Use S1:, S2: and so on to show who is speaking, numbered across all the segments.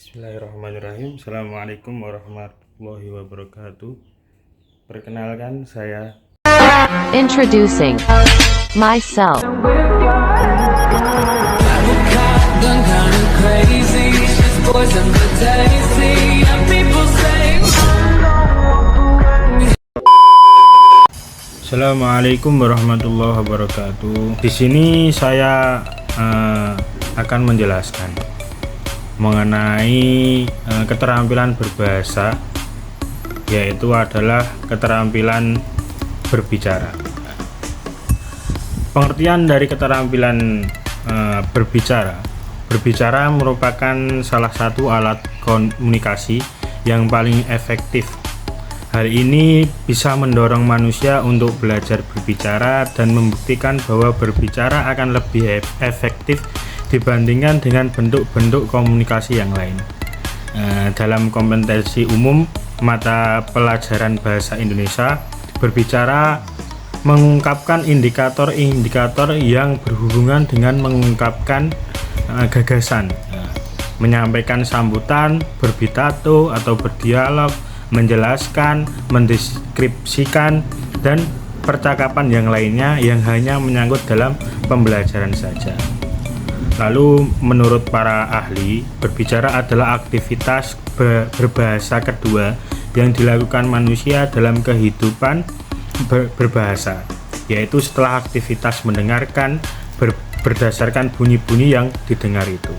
S1: Bismillahirrahmanirrahim. Assalamualaikum warahmatullahi wabarakatuh. Perkenalkan, saya
S2: Introducing myself.
S1: Assalamualaikum warahmatullahi wabarakatuh. Di sini saya akan menjelaskan mengenai keterampilan berbahasa, yaitu adalah keterampilan berbicara. Pengertian dari keterampilan berbicara merupakan salah satu alat komunikasi yang paling efektif. Hal ini bisa mendorong manusia untuk belajar berbicara dan membuktikan bahwa berbicara akan lebih efektif dibandingkan dengan bentuk-bentuk komunikasi yang lain. Dalam kompetensi umum mata pelajaran bahasa Indonesia, berbicara mengungkapkan indikator-indikator yang berhubungan dengan mengungkapkan gagasan, menyampaikan sambutan, berbitato atau berdialog, menjelaskan, mendeskripsikan, dan percakapan yang lainnya yang hanya menyangkut dalam pembelajaran saja. Lalu menurut para ahli, berbicara adalah aktivitas berbahasa kedua yang dilakukan manusia dalam kehidupan berbahasa, yaitu setelah aktivitas mendengarkan berdasarkan bunyi-bunyi yang didengar itu.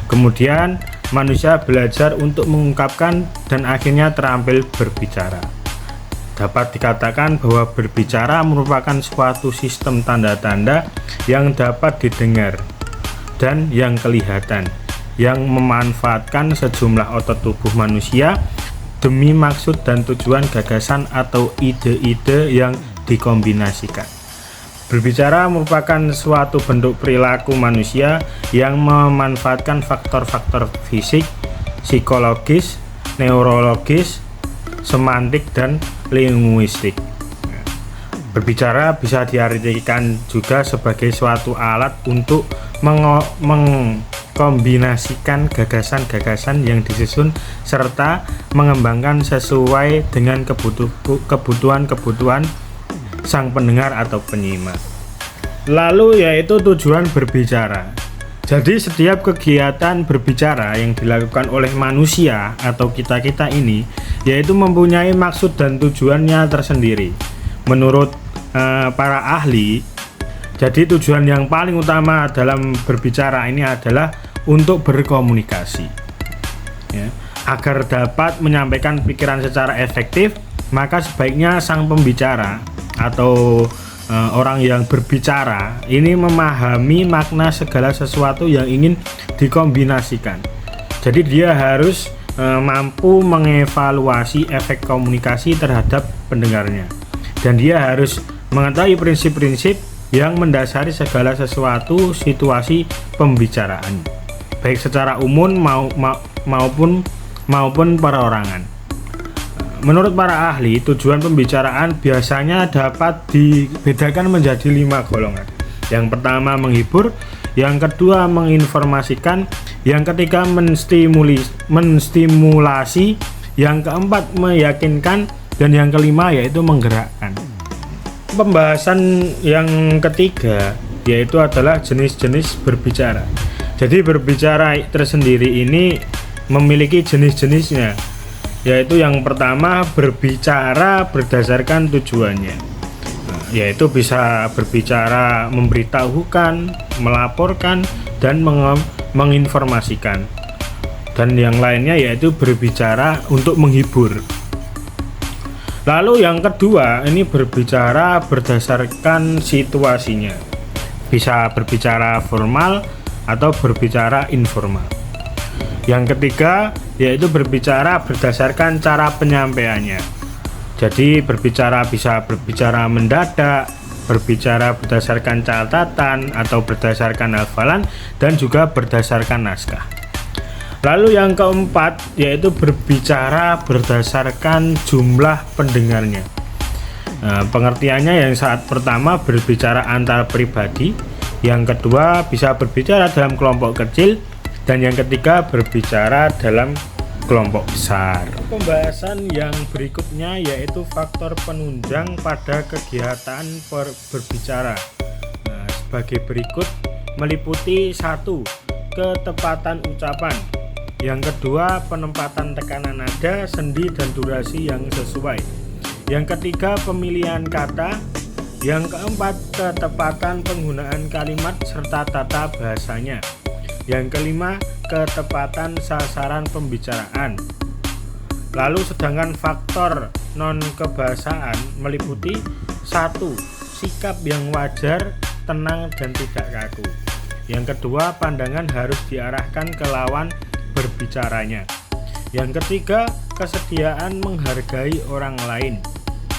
S1: Kemudian manusia belajar untuk mengungkapkan dan akhirnya terampil berbicara. Dapat dikatakan bahwa berbicara merupakan suatu sistem tanda-tanda yang dapat didengar dan yang kelihatan, yang memanfaatkan sejumlah otot tubuh manusia demi maksud dan tujuan gagasan atau ide-ide yang dikombinasikan. Berbicara merupakan suatu bentuk perilaku manusia yang memanfaatkan faktor-faktor fisik, psikologis, neurologis, semantik, dan linguistik. Berbicara bisa diartikan juga sebagai suatu alat untuk mengkombinasikan gagasan-gagasan yang disusun serta mengembangkan sesuai dengan kebutuhan-kebutuhan sang pendengar atau penyimak. Lalu yaitu tujuan berbicara. Jadi setiap kegiatan berbicara yang dilakukan oleh manusia atau kita-kita ini yaitu mempunyai maksud dan tujuannya tersendiri. Menurut para ahli, jadi tujuan yang paling utama dalam berbicara ini adalah untuk berkomunikasi, ya. Agar dapat menyampaikan pikiran secara efektif, maka sebaiknya sang pembicara atau orang yang berbicara ini memahami makna segala sesuatu yang ingin dikombinasikan. Jadi dia harus mampu mengevaluasi efek komunikasi terhadap pendengarnya, dan dia harus mengetahui prinsip-prinsip yang mendasari segala sesuatu situasi pembicaraan, baik secara umum maupun perorangan. Menurut para ahli, tujuan pembicaraan biasanya dapat dibedakan menjadi 5 golongan. Yang pertama menghibur, yang kedua menginformasikan, yang ketiga menstimulasi, yang keempat meyakinkan, dan yang kelima yaitu menggerakkan. Pembahasan yang ketiga yaitu adalah jenis-jenis berbicara. Jadi berbicara tersendiri ini memiliki jenis-jenisnya, yaitu yang pertama berbicara berdasarkan tujuannya, yaitu bisa berbicara memberitahukan, melaporkan, dan menginformasikan. Dan yang lainnya yaitu berbicara untuk menghibur. Lalu yang kedua ini berbicara berdasarkan situasinya, bisa berbicara formal atau berbicara informal. Yang ketiga yaitu berbicara berdasarkan cara penyampaiannya. Jadi berbicara bisa berbicara mendadak, berbicara berdasarkan catatan atau berdasarkan hafalan, dan juga berdasarkan naskah. Lalu yang keempat yaitu berbicara berdasarkan jumlah pendengarnya. Pengertiannya yang saat pertama berbicara antar pribadi, yang kedua bisa berbicara dalam kelompok kecil, Dan yang ketiga, berbicara dalam kelompok besar. Pembahasan yang berikutnya yaitu faktor penunjang pada kegiatan berbicara. Nah, sebagai berikut meliputi 1. Ketepatan ucapan. Yang kedua, penempatan tekanan nada, sendi dan durasi yang sesuai. Yang ketiga, pemilihan kata. Yang keempat, ketepatan penggunaan kalimat serta tata bahasanya. Yang kelima, ketepatan sasaran pembicaraan. Lalu sedangkan faktor non kebahasaan meliputi 1. Sikap yang wajar, tenang dan tidak kaku. Yang kedua, pandangan harus diarahkan ke lawan berbicaranya. Yang ketiga, kesediaan menghargai orang lain.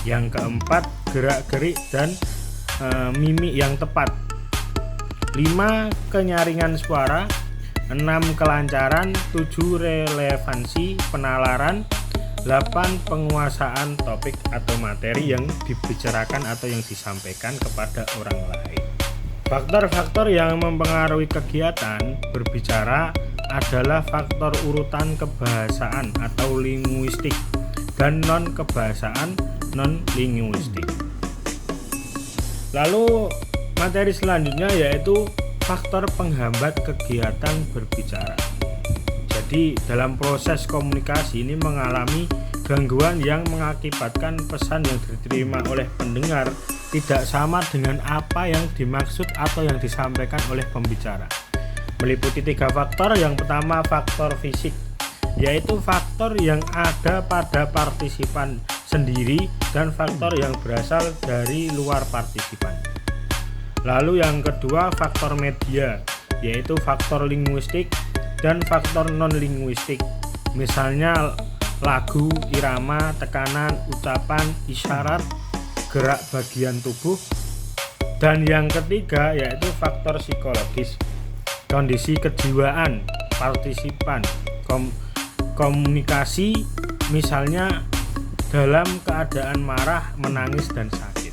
S1: Yang keempat, gerak-gerik dan mimik yang tepat. 5. Kenyaringan suara. 6. Kelancaran. 7. Relevansi penalaran. 8. Penguasaan topik atau materi yang dibicarakan atau yang disampaikan kepada orang lain. Faktor-faktor yang mempengaruhi kegiatan berbicara adalah faktor urutan kebahasaan atau linguistik dan non-kebahasaan non-linguistik. Lalu materi selanjutnya yaitu faktor penghambat kegiatan berbicara. Jadi dalam proses komunikasi ini mengalami gangguan yang mengakibatkan pesan yang diterima oleh pendengar tidak sama dengan apa yang dimaksud atau yang disampaikan oleh pembicara. Meliputi 3 faktor. Yang pertama, faktor fisik, yaitu faktor yang ada pada partisipan sendiri dan faktor yang berasal dari luar partisipan. Lalu yang kedua, faktor media, yaitu faktor linguistik dan faktor non-linguistik. Misalnya lagu, irama, tekanan, ucapan, isyarat, gerak bagian tubuh. Dan yang ketiga yaitu faktor psikologis, kondisi kejiwaan partisipan, komunikasi, misalnya dalam keadaan marah, menangis, dan sakit.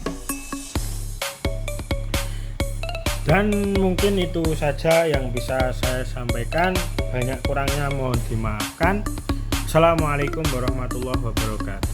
S1: Dan mungkin itu saja yang bisa saya sampaikan. Banyak kurangnya mohon dimaafkan. Assalamualaikum warahmatullahi wabarakatuh.